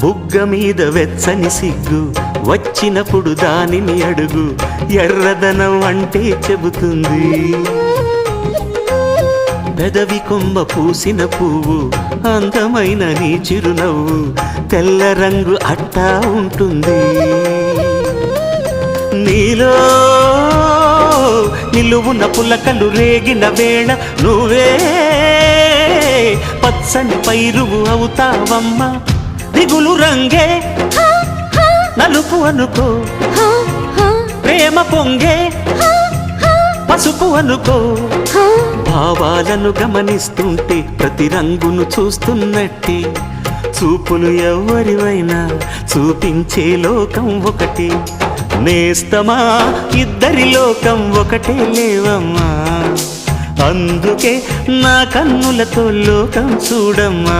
బుగ్గ మీద వెచ్చని సిగ్గు వచ్చినప్పుడు దానిని అడుగు, ఎర్రదనం అంటే చెబుతుంది. పెదవి కొమ్మ పూసిన పువ్వు అందమైన నీ చిరునవ్వు, తెల్ల రంగు అట్టా ఉంటుంది. నీలో నిలువున పులకలు రేగిన వేళ నువ్వే పచ్చని పైరువు అవుతావమ్మా. దిగులు రంగే నలుపు అనుకో, ప్రేమ పొంగే పసుపు అనుకో. భావాలను గమనిస్తుంటే ప్రతి రంగును చూస్తున్నట్టే, చూపులు ఎవరివైనా చూపించే లోకం ఒకటి. నేస్తమా ఇద్దరి లోకం ఒకటే లేవమ్మా, అందుకే నా కన్నులతో లోకం చూడమ్మా.